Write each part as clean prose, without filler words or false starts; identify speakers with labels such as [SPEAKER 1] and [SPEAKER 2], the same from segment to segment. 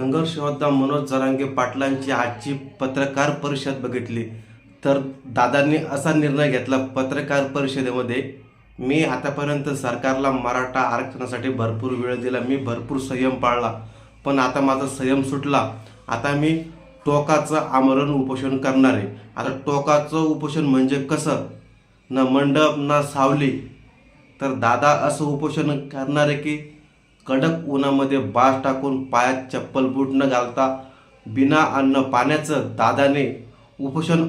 [SPEAKER 1] संघर्ष योद्धा मनोज जरांगे पाटलांची आजची पत्रकार परिषद बघितली तर दादांनी असा निर्णय घेतला पत्रकार परिषदेमध्ये, मी आतापर्यंत सरकारला मराठा आरक्षणासाठी भरपूर वेळ दिला, मी भरपूर संयम पाळला, पण आता माझा संयम सुटला, आता मी टोकाचं आमरण उपोषण करणार आहे. आता टोकाचं उपोषण म्हणजे कसं, न मंडप ना सावली. तर दादा असं उपोषण करणार आहे की कडक उन्हामध्ये बास टाकून पायात चप्पल बूट न घालता बिना अन्न पाण्याचं दादाने उपोषण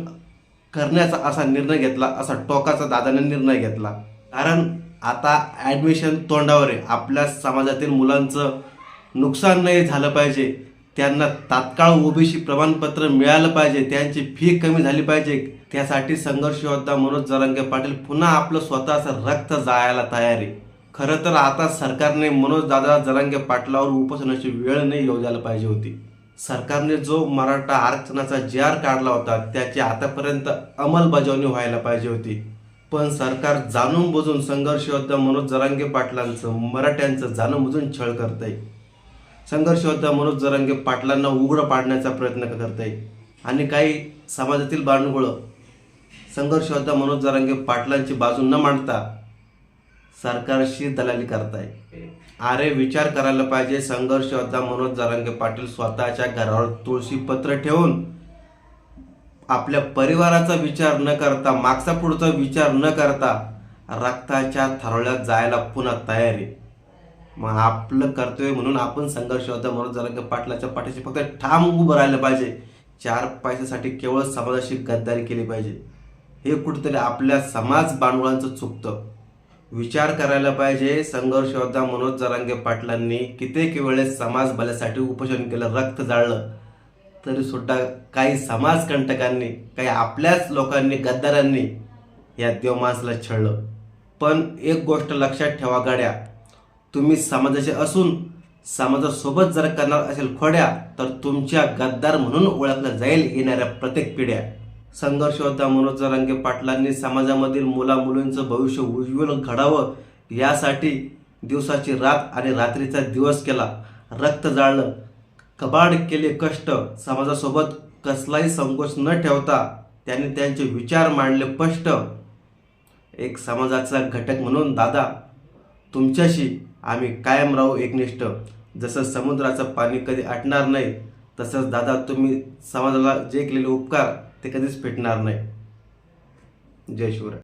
[SPEAKER 1] करण्याचा असा निर्णय घेतला, असा टोकाचा दादाने निर्णय घेतला. कारण आता ॲडमिशन तोंडावर आहे, आपल्या समाजातील मुलांचं नुकसान नाही झालं पाहिजे, त्यांना तात्काळ ओबीसी प्रमाणपत्र मिळालं पाहिजे, त्यांची फी कमी झाली पाहिजे. त्यासाठी संघर्ष योद्धा मनोज जरांगे पाटील पुन्हा आपलं स्वतःचं रक्त जाळायला तयार आहे. खरं तर आता सरकारने मनोज दादा जरांगे पाटलावर उपोषणाची वेळ नाही येऊ द्यायला पाहिजे होती. सरकारने जो मराठा आरक्षणाचा जी.आर. काढला होता त्याची आतापर्यंत अंमलबजावणी व्हायला पाहिजे होती, पण सरकार जाणून बुजून संघर्ष योद्धा मनोज जरांगे पाटलांचं, मराठ्यांचं जाणून बुजून छळ करतंय. संघर्ष योद्धा मनोज जरांगे पाटलांना उघडं पाडण्याचा प्रयत्न करतंय आणि काही समाजातील बांडगुळं संघर्ष योद्धा मनोज जरांगे पाटलांची बाजू न मांडता सरकारशी दलाली करताय. अरे विचार करायला पाहिजे. संघर्ष योद्धा मनोज जरांगे पाटील स्वतःच्या घरावर तुळशी पत्र ठेवून आपल्या परिवाराचा विचार न करता, मागचा पुढचा विचार न करता रक्ताच्या थरोळ्यात जायला पुन्हा तयार आहे. मग आपलं कर्तव्य म्हणून आपण संघर्ष योद्धा मनोज जरांगे पाटलाच्या पाठीशी फक्त ठाम उभं राहिलं पाहिजे. 4 पैशासाठी केवळ समाजाशी गद्दारी केली पाहिजे, हे कुठेतरी आपल्या समाज बांधवांचं चुकतं. विचार करायला पाहिजे. संघर्ष योद्धा मनोज जरांगे पाटलांनी कित्येक वेळेस समाज भल्यासाठी उपोषण केलं, रक्त जाळलं, तरी सुद्धा काही समाजकंटकांनी, काही आपल्याच लोकांनी, गद्दारांनी या देवमाणसाला छळलं. पण एक गोष्ट लक्षात ठेवा गाड्या, तुम्ही समाजाचे असून समाजासोबत जर करणार असेल खोड्या, तर तुमच्या गद्दार म्हणून ओळखलं जाईल येणाऱ्या प्रत्येक पिढ्या. संघर्ष योद्धा मनोज जरांगे पाटलांनी समाजामधील मुलामुलींचं भविष्य उज्ज्वल घडावं यासाठी दिवसाची रात आणि रात्रीचा दिवस केला, रक्त जाळलं, कबाड केले कष्ट. समाजासोबत कसलाही संकोच न ठेवता त्यांनी त्यांचे विचार मांडले स्पष्ट. एक समाजाचा घटक म्हणून दादा, तुमच्याशी आम्ही कायम राहू एकनिष्ठ. जसं समुद्राचं पाणी कधी आटणार नाही, तसंच दादा तुम्ही समाजाला जे केलेले उपकार ते कधीच फेटणार नाही. जय शिवराय.